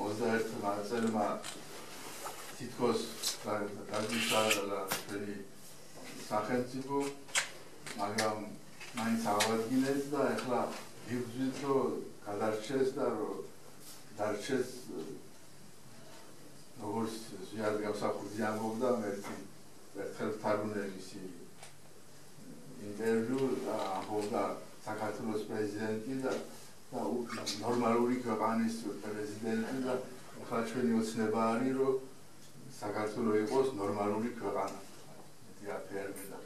ოზერთ ნაწილმა თითქოს გადაიშალა ჩვენი სახელმწიფო, მაგრამ მაინც ავადგინეთ და ეხლა ვიბრძვით, რომ გადარჩეს და რომ დარჩეს როგორც ზიად გავსახურდი ამბობდა ერთხელ თარუნელის ინტერვიუ ამბობდა საქართველოს პრეზიდენტი და ნორმალური ქვეყანის პრეზიდენტი და ახლა ჩვენი ოცნება არის რომ საქართველოს იყოს ნორმალური ქვეყანა. დიაფერმი და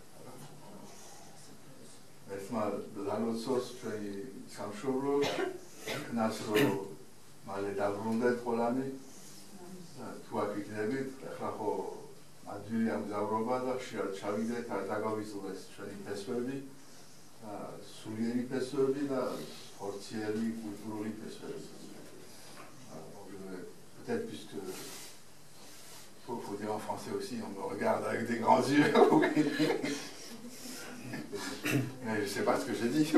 ერთმა დალოცოს ჩვენი სამშობლო იქნას რომ მალე დაბრუნდეთ ყველანი თუ აქ იქნებით, ახლა ხო ადვილია მგზავრობა და ხშირად ჩავიდეთ, არ დაგავიწყდეს ჩვენი ფესვები, სულიერი ფესვები და სპორტიერი კულტურული ფესვები. Peut-être puisque faut dire en français aussi, on me regarde avec des grands yeux. Mais je ne sais pas ce que j'ai dit.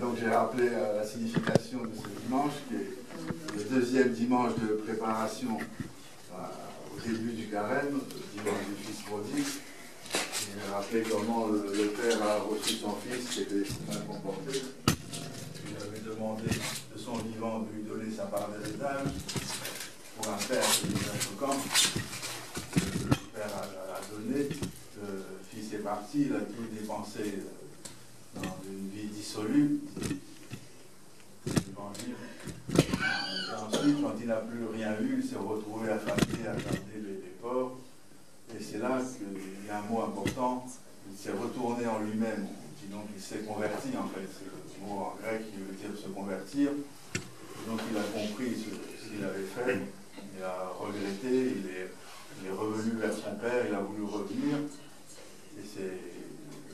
Donc j'ai rappelé la signification de ce dimanche, qui est le deuxième dimanche de préparation au début du carême, le dimanche du Fils prodigue. J'ai rappelé comment le Père a reçu son Fils qui était mal comporté. Il avait demandé de son vivant de lui donner sa part d'héritage. Pour un Père, c'est déjà choquant. Le Père a donné, le Fils est parti, il a tout dépensé dans une vie dissolue. Et ensuite, quand il n'a plus rien eu, il s'est retrouvé affamé à garder les porcs. Et c'est là qu'il y a un mot important, il s'est retourné en lui-même, donc il s'est converti en fait, c'est le mot en grec qui veut dire se convertir. Et donc il a compris ce qu'il avait fait, il a regretté, il est revenu vers son père, il a voulu revenir, et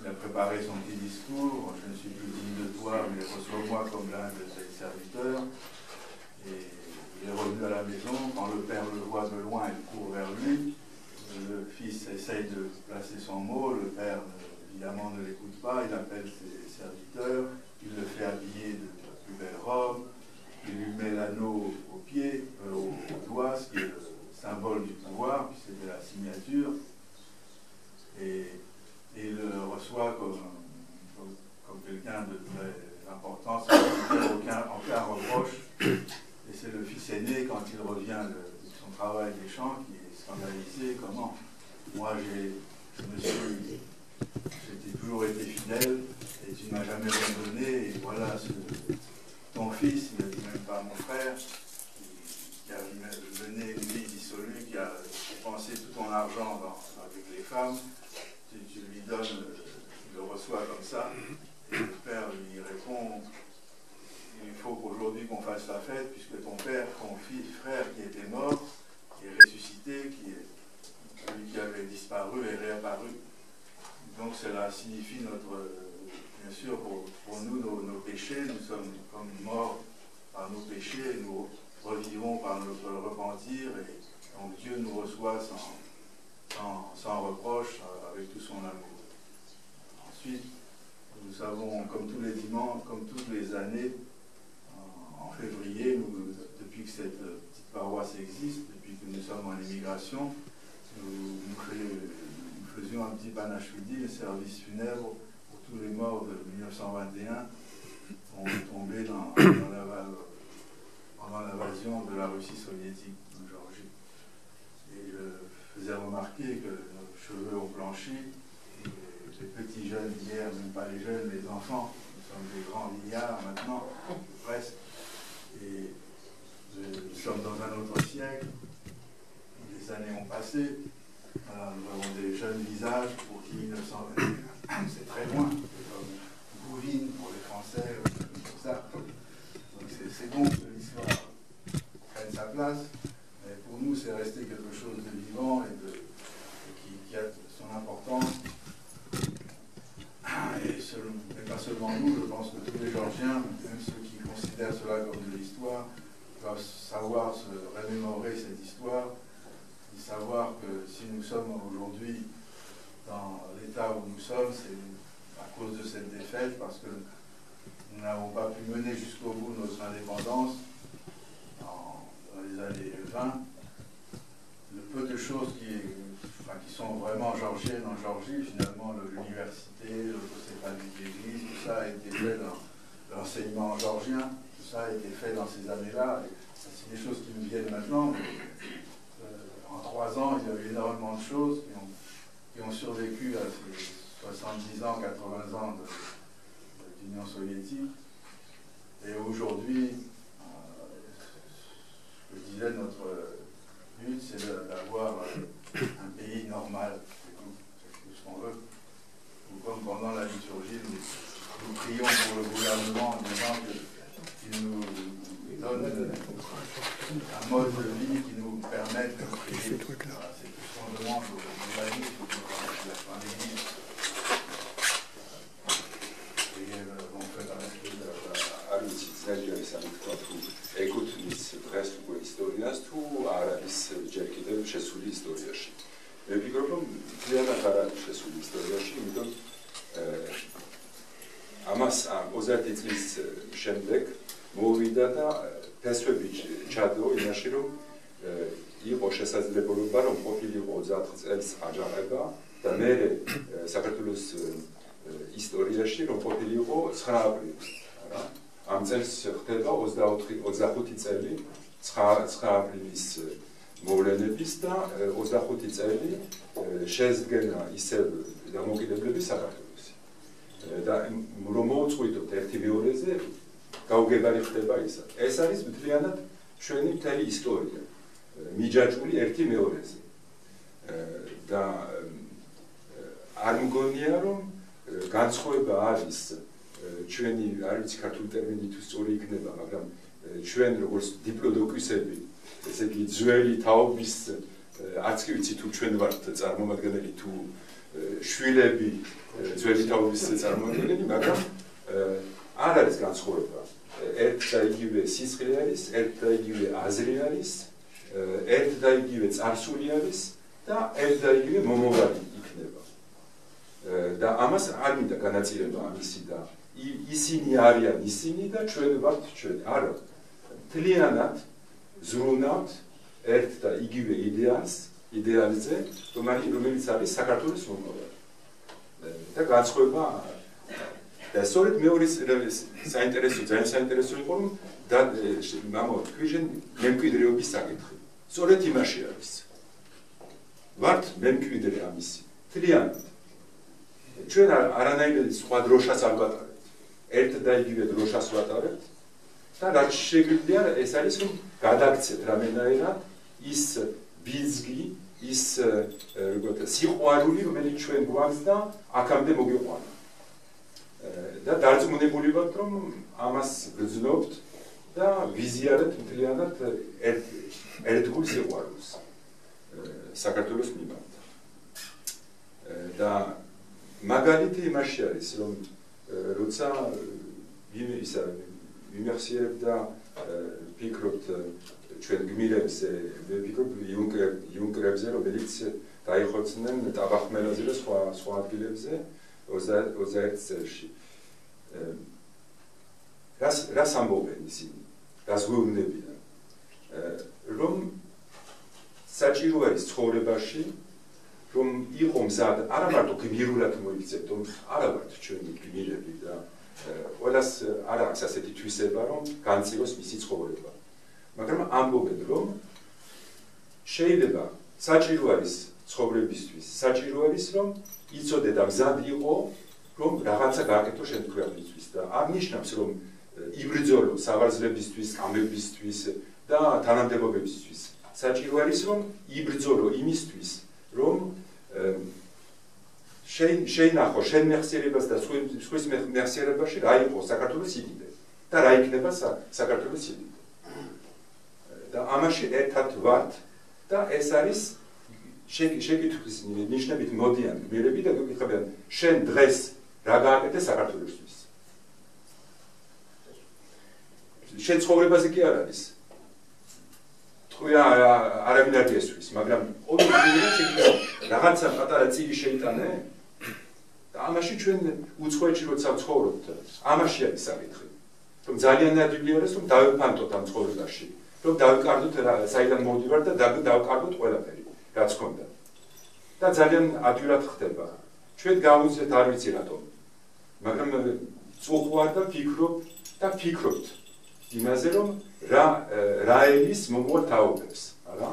il a préparé son petit discours, je ne suis plus digne de toi, mais reçois-moi comme l'un de tes serviteurs. Et il est revenu à la maison, quand le père le voit de loin, il court vers lui. Le fils essaye de placer son mot, le père évidemment ne l'écoute pas, il appelle ses serviteurs, il le fait habiller de la plus belle robe, il lui met l'anneau au pied, au doigt, ce qui est le symbole du pouvoir, puis c'était la signature, et il le reçoit comme quelqu'un de très important, sans lui faire aucun reproche, et c'est le fils aîné quand il revient de son travail des champs qui est scandalisé. Comment moi j'ai toujours été fidèle et tu ne m'as jamais redonné, et voilà ton fils, il ne dit même pas mon frère, qui a mené une vie dissolue, qui a dépensé tout ton argent avec les femmes, tu lui donnes, tu le reçois comme ça, et le père lui répond, il faut qu'aujourd'hui qu'on fasse la fête, puisque ton père, ton frère qui était mort, est ressuscité, celui qui avait disparu est réapparu. Donc cela signifie bien sûr pour nous, nos péchés, nous sommes comme morts par nos péchés, nous revivons par notre repentir, et donc Dieu nous reçoit sans reproche, avec tout son amour. Ensuite, nous savons, comme tous les dimanches, comme toutes les années, en février, depuis que cette petite paroisse existe, depuis que nous sommes en émigration, nous faisions un petit panachvili, le service funèbre pour tous les morts de 1921 ont tombé pendant l'invasion de la Russie soviétique en Géorgie. Et je faisais remarquer que nos cheveux ont blanchi, les petits jeunes d'hier, même pas les jeunes, les enfants, nous sommes des grands vieillards maintenant, presque. Et nous sommes dans un autre siècle, les années ont passé, nous avons des jeunes visages pour qui 1921, c'est très loin, c'est comme Bouvines pour les Français, tout ça. Donc c'est bon que l'histoire prenne sa place, mais pour nous c'est resté quelque chose de vivant et qui a son importance. Et pas seulement nous, je pense que tous les Géorgiens, même ceux qui considèrent cela comme de l'histoire, doivent savoir se remémorer cette histoire, et savoir que si nous sommes aujourd'hui dans l'état où nous sommes, c'est à cause de cette défaite, parce que nous n'avons pas pu mener jusqu'au bout notre indépendance dans les années 20. Le peu de choses qui sont vraiment georgiennes en Géorgie, finalement, l'université, l'autocéphalique de l'église, tout ça a été fait dans l'enseignement georgien, tout ça a été fait dans ces années-là. C'est des choses qui nous viennent maintenant, mais en 3 ans, il y a eu énormément de choses qui ont survécu à ces 70 ans, 80 ans de l'Union soviétique. Et aujourd'hui, je disais, notre but, c'est d'avoir un pays normal, c'est tout ce qu'on veut. Ou comme pendant la liturgie, nous prions pour le gouvernement en disant qu'il nous donne un mode de vie qui nous permette de prier. C'est tout ce qu'on demande aux humanistes, à l'Église. ეკუთვნის დღეს უკვე ისტორიას თუ არ არის ჯერ კიდევ შესული ისტორიაში. მე ვფიქრობ, რომ მთლიანად არ არის შესული ისტორიაში, იმიტომ ამას 30 წლის შემდეგ მოვიდა და ფესვები ჩადო იმაში, რომ იყო შესაძლებლობა, რომ ყოფილიყო 30 წელს აჯანყება და მე საქართველოს ისტორიაში რომ ყოფილიყო 9 აპრილს. ამ წელს ხდება 25 წელი 9 აპრილის მოვლენების და 25 წელი შედგენა ისევ დამოუკიდებლების საქართველოსი. და რომ მოუწყვიტოთ ერთი მეორეზე გაუგებარი ხდება ისა. ეს არის მთლიანად ჩვენი მთელი ისტორია. მიჯაჭვული ერთი მეორეზე. და არ მგონია რომ განსხვავება არის ჩვენი არ ვიცი ქართული ტერმინი თუ სწორი იქნება, მაგრამ ჩვენ როგორც დიპლოდოკუსები, ესე იგი ძველი თაობის არც კი ვიცი თუ ჩვენ ვართ წარმომადგენელი თუ შვილები ძველი თაობის წარმომადგენელი, მაგრამ არ არის განსხვავება. ერთ და იგივე სისხლი არის, ერთ და იგივე აზრი არის, ერთ და იგივე წარსული არის და ერთ და იგივე მომავალი იქნება. და ამას არ მინდა განაწილება ამისი და ისინი არიან ისინი და ჩვენ ვართ ჩვენ. არა, მთლიანად ზრუნავთ ერთ და იგივე იდეალზე, რომელიც არის საქართველოს მომავალი. და განსხვავება და სწორედ მეორე საინტერესო, ძალიან საინტერესო იყო, რომ მამა თქვენ მემკვიდრეობის საკითხი. სწორედ იმაში არის. ვართ მემკვიდრე ამისი. მთლიანად. ჩვენ არანაირ სხვა დროშას არ ვატარებთ. ერთ და იგივე დროშას ვატარებთ და რაც შეგვიძლია ეს არის რომ გადაგცეთ რამენაირად ის ბიზგი, ის როგორც სიყვარული, რომელიც ჩვენ გვაქვს და აქამდე მოგიყვანა. და დარწმუნებული ვართ რომ ამას გრძნობთ და ვიზიარებთ მთლიანად ერთგულ სიყვარულს საქართველოს მიმართ. და მაგალითი იმაში არის რომ როცა ისა ვიმეხსიერებდა ვფიქრობთ ჩვენ გმირებზე, მე ვფიქრობ იუნკერებზე, რომელიც დაიხოცნენ ტაბახმელაზე და სხვა ადგილებზე 21 წელში. რას ამბობენ ისინი? რას გვეუბნებიან? რომ საჭირო არის ცხოვრებაში რომ იყო მზად არა მარტო გმირულად მოიქცეთ, რომ არა ვართ ჩვენი გმირები და ყველას არ აქვს ასეთი თვისება, რომ განწიროს მისი ცხოვრება. მაგრამ ამბობენ, რომ შეიძლება საჭირო არის ცხოვრებისთვის, საჭირო არის, რომ იცოდე და მზად იყო, რომ რაღაცა გააკეთო შენ ქვეყნისთვის და არ ნიშნავს, რომ იბრძოლო სავარზლებისთვის, კამებისთვის და თანამდებობებისთვის. საჭირო არის, რომ იბრძოლო იმისთვის, რომ შეინახო შენ მეხსიერებას და სხვის მეხსიერებაში რა იყო საქართველოს სიდიდე და რა იქნება საქართველოს სიდიდე. და ამაში ერთად ვართ და ეს არის შეკითხვის ნიშნებით მოდიან გმირები და გეკითხებიან შენ დღეს რა გააკეთე საქართველოსთვის. შენ ცხოვრებაზე კი არ არის. არავინ არ ესვის, მაგრამ რაღაცა პატარა წილი შეიტანე და ამაში ჩვენ უცხოეთში როცა ვცხოვრობთ, ამაში არის საკითხი. 좀 ძალიან ადვილია რომ დავეფანტოთ ამ ცხოვრებაში. რომ დავკარდოთ საიდან მოვდივარ და დავკარდოთ ყველაფერი, რაც ჰქონდა. და ძალიან ადვილად ხდება. ჩვენ გავუძიეთ არ ვიცი რატომ. მაგრამ წუხوار და ფიქრობთ იმაზე რომ რა ელის მომავალ თაობებს, არა?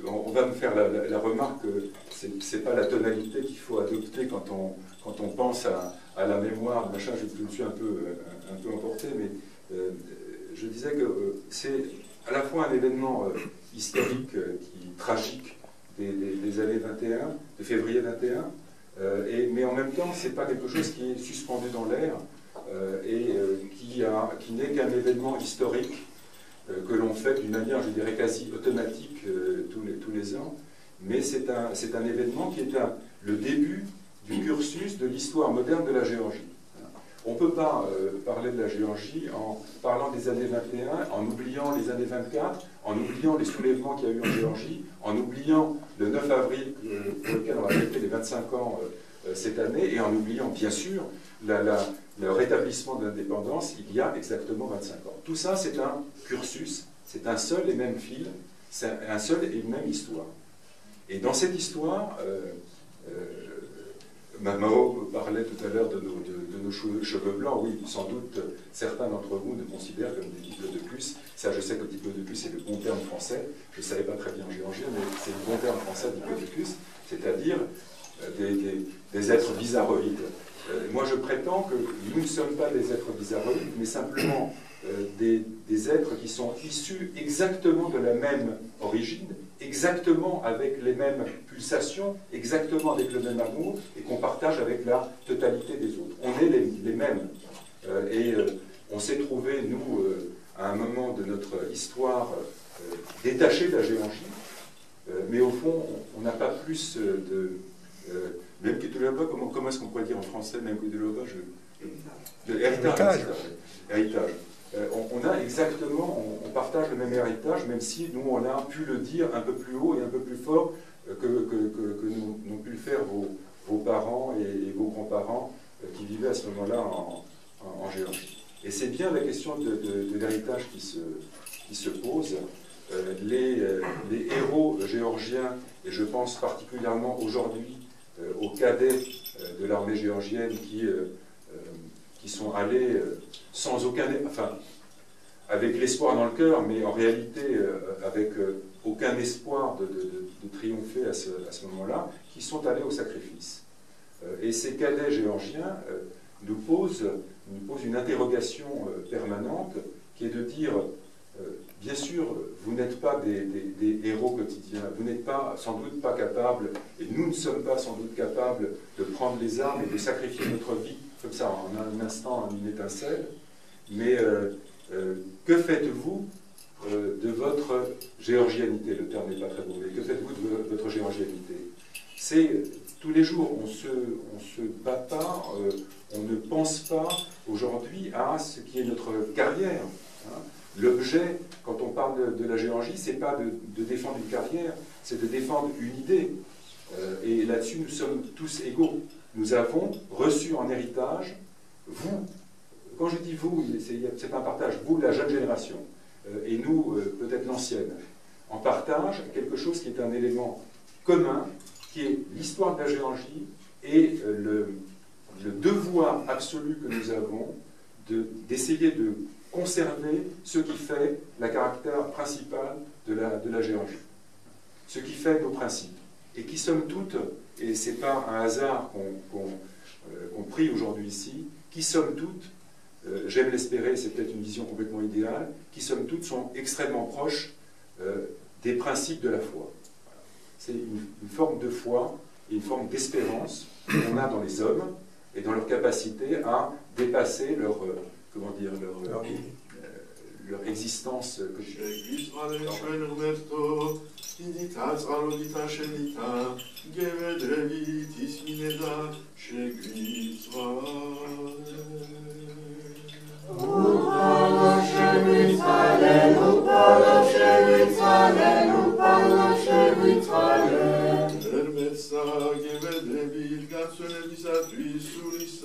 On va me faire la remarque que ce n'est pas la tonalité qu'il faut adopter quand on pense à la mémoire, machin, je me suis un peu emporté, mais je disais que c'est à la fois un événement historique, tragique des années 21, de février 21, mais en même temps, ce n'est pas quelque chose qui est suspendu dans l'air et qui n'est qu'un événement historique que l'on fait d'une manière, je dirais, quasi automatique tous les ans, mais c'est un événement qui est le début du cursus de l'histoire moderne de la Géorgie. On ne peut pas parler de la Géorgie en parlant des années 21, en oubliant les années 24, en oubliant les soulèvements qu'il y a eu en Géorgie, en oubliant le 9 avril pour lequel on a fêté les 25 ans cette année, et en oubliant bien sûr le rétablissement de l'indépendance il y a exactement 25 ans. Tout ça, c'est un cursus, c'est un seul et même fil, c'est un seul et une même histoire. Et dans cette histoire, Mao parlait tout à l'heure de nos cheveux blancs. Oui, sans doute, certains d'entre vous nous considèrent comme des diplodocus. Ça, je sais que diplodocus est le bon terme français. Je ne savais pas très bien en géorgien, mais c'est le bon terme français, diplodocus, c'est-à-dire des êtres bizarroïdes. Moi, je prétends que nous ne sommes pas des êtres bizarroïdes, mais simplement des êtres qui sont issus exactement de la même origine, exactement avec les mêmes pulsations, exactement avec le même amour, et qu'on partage avec la totalité des autres. On est les mêmes. Et on s'est trouvé, nous, à un moment de notre histoire, détachés de la Géorgie, mais au fond, on n'a pas plus même que comment est-ce qu'on pourrait dire en français, même que de héritage. Héritage. On a exactement, on partage le même héritage, même si nous, on a pu le dire un peu plus haut et un peu plus fort que n'ont pu le faire vos parents et vos grands-parents qui vivaient à ce moment-là en Géorgie. Et c'est bien la question de l'héritage qui se pose. Les héros géorgiens, et je pense particulièrement aujourd'hui aux cadets de l'armée géorgienne qui sont allés sans aucun, enfin, avec l'espoir dans le cœur, mais en réalité avec aucun espoir de triompher à ce moment-là, qui sont allés au sacrifice. Et ces cadets géorgiens nous posent une interrogation permanente, qui est de dire, bien sûr, vous n'êtes pas des héros quotidiens, vous n'êtes sans doute pas capables, et nous ne sommes pas sans doute capables de prendre les armes et de sacrifier notre vie comme ça, en un instant, en une étincelle, mais que faites-vous de votre géorgianité? Le terme n'est pas très mauvais. Que faites-vous de votre géorgianité? C'est tous les jours, on se bat pas, on ne pense pas aujourd'hui à ce qui est notre carrière. Hein. L'objet, quand on parle de la Géorgie, c'est pas de défendre une carrière, c'est de défendre une idée. Et là-dessus, nous sommes tous égaux. Nous avons reçu en héritage, vous, quand je dis vous, c'est pas un partage, vous, la jeune génération, et nous, peut-être l'ancienne, en partage quelque chose qui est un élément commun, qui est l'histoire de la Géorgie et le devoir absolu que nous avons d'essayer de conserver ce qui fait le caractère principal de la Géorgie, ce qui fait nos principes, et qui somme toutes, et ce n'est pas un hasard qu'on prie aujourd'hui ici, qui somme toutes, j'aime l'espérer, c'est peut-être une vision complètement idéale, qui somme toutes sont extrêmement proches des principes de la foi. C'est une forme de foi et une forme d'espérance qu'on a dans les hommes et dans leur capacité à dépasser leur existence quotidienne. Hermesa, give a devil, God,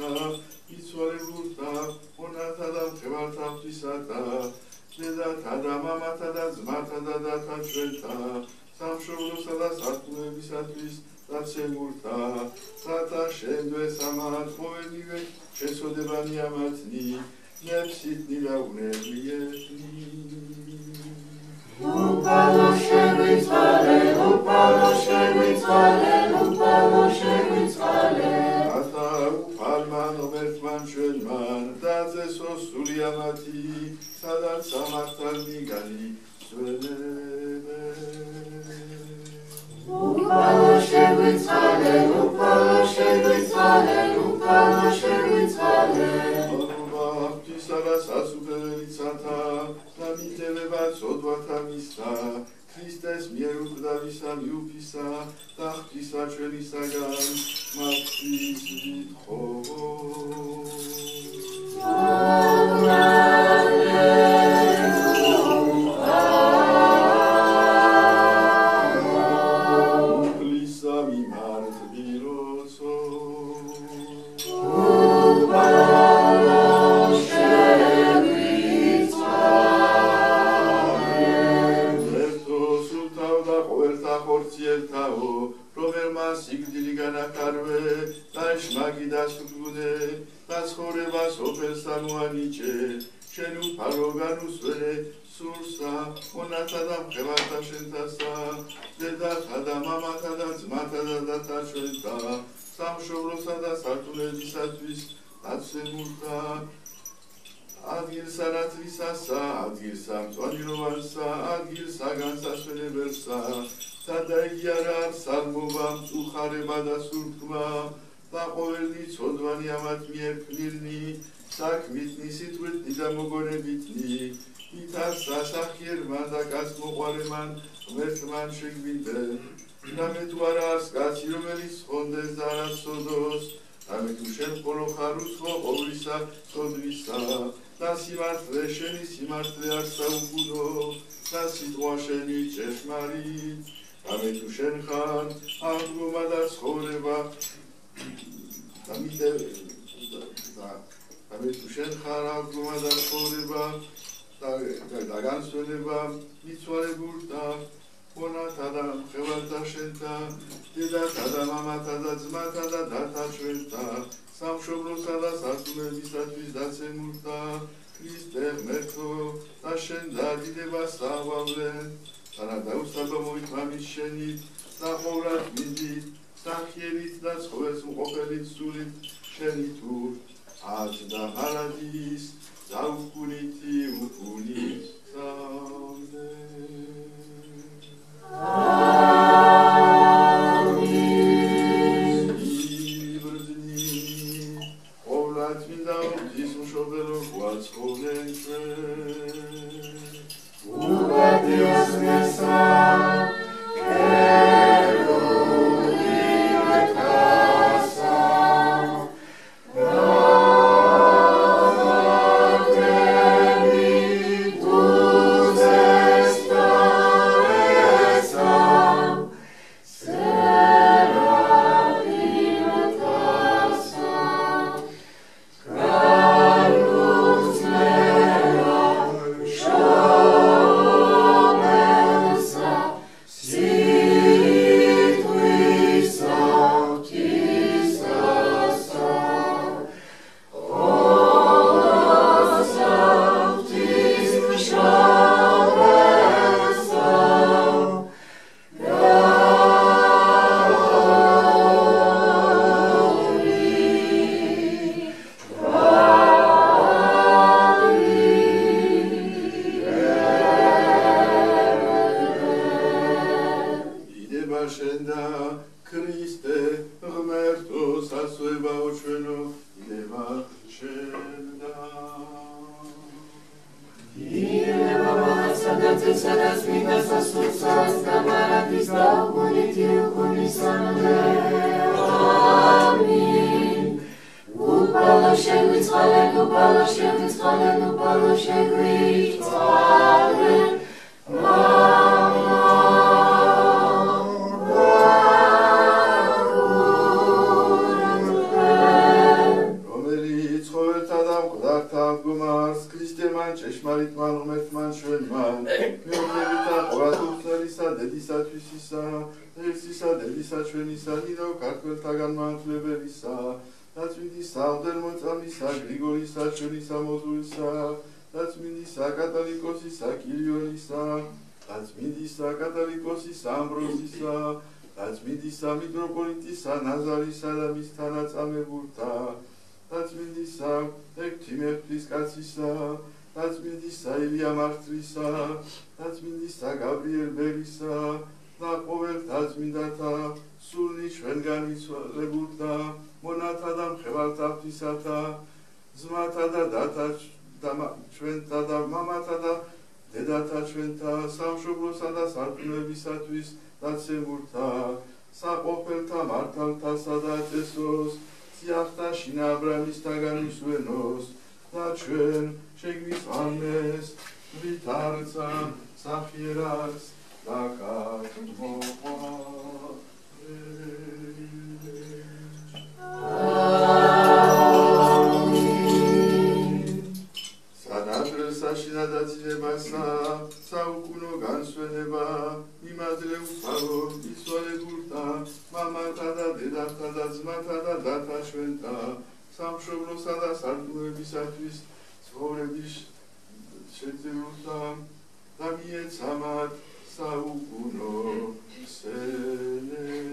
ისა იცვალებულთა მონათა და მღებართა ღვთისათა დედათა და მამათა და ძმათა და დათა ჩვენთა სამშობლოსა და სარწმუნოებისათვის დაცემულთა რათა შენდვეს ამათ მოედივე შესოდებანი ამათნი ნებსითნი და უნებლიეთნი Upalo შეგვიცვალე, upalo შეგვიცვალე, upalo შეგვიცვალე. Ata upalman omertman ჩვენმან დაძესო სული ამათი, სადაც სამართალ მიგანი სვენებენ. Upalo შეგვიცვალე, upalo შეგვიცვალე, upalo შეგვიცვალე. ღვთისა სასუფეველიცათა და მიტევება ცოდვათა მისთა ქრისტეს მიერ უკვდავისა მიუფისა და ღვთისა ჩვენისაგან მათთვის ვითხოვო ლისა მიმართ ბიროცო რომელმა სიკვდილი განახარვე და შმაგი დასუდგუნე და ცხოვრება სოფელსა მოანიჭე შენ უფალო განუსვენე სურსა მონათა და მღებართა შენთასა დედათა და მამათა და ძმათა და დათა ჩვენთა სამშობლოსა და სარწმუნოებისათვის დაცემულთა ადგილსა რათლისასა ადგილსა მწვანილოვანსა ადგილსა განსასვენებელსა სადა იგი არა სალმობა მწუხარება და სულთქმა და ყოველდღი ცოდვანი ამათ მიერ ქმნილნი საქმითნი სიტყვითნი და მოგონებითნი ითარ სასახიერმან და კაცმოყვარემან ღმერთმან შეგვიდნენ რამე თუ არა არს კაცი რომელიც ხონდეს და არას სოდოს რამე თუ შენ ხოლო ხარ უცხო ყოვლისა სოდვისა და სიმართლე შენი სიმართლე არ საუკუნო და სიტყვა შენი ჭეშმარიტ რამე თუ შენ ხარ აღდგომა და ცხოვრება რამე თუ შენ ხარ აღდგომა და ცხოვრება და განსვენება მიცვალებულთა მონათა და მღებართა შენთა დედათა და მამათა და ძმათა და დათა ჩვენთა სამშობლოსა და სარწმუნოებისათვის დაცემულთა ქრისტე ღმერთო და შენ დადიდებას დავავლენ და დაუსაბა მოითმამის შენით და ყოვლად მიდით სახიერით და ცხოველს მყოფელით სულით შენი თუ ათ და ღარადის დაუქუნითი უკუნით ამენ იბრძნი ყოვლად მინდა ღვთის მშობელო გვაცხობენ ჩვენ Dios mesa, ჭეშმარიტმან, ღმერთმან, ჩვენმან, მეუბნებითა ყოველდღიურისა, დედისა, თვისისა, ღირსისა, დედისა, ჩვენისა, ნინო ქართველთაგან მართლებელისა, დაწმინდისა, ღვთისმოწამისა, გრიგორისა, ჩვენისა, მოზულისა, დაწმინდისა, კათოლიკოსისა, კირიოლისა, დაწმინდისა, კათოლიკოსისა, ამბროსისა, დაწმინდისა, მიტროპოლიტისა, ნაზარისა და მის თანაწამებულთა, დაწმინდისა, ექვთიმეფთის კაცისა, დაწმინდისა, ილია მარტრისა, დაწმინდისა, გაბრიელ ბერისა და ყოველ დაწმინდათა, სულნი ჩვენგან მიცვალებულთა, მონათა და მხევართა ღვთისათა, ძმათა და დათა ჩვენთა და მამათა და დედათა ჩვენთა, სამშობლოსა და სარწმუნოებისათვის დაცემულთა, საყოფელთა მართალთასა და წესოს, სიახთა შინა აბრამისთაგან მისვენოს და ჩვენ შეგვიწყალნეს ვითარცა სახიერაც და საშინა დაწინებასა, საუკუნო განსვენება, იმადლე უფალო, მიცვალებულთა, მამათა და დედათა და ძმათა და დათა ჩვენთა, სამშობლოსა და სარწმუნოებისათვის ცხოვრების შეძლებულთა და მიეცამათ საუკუნო სენება.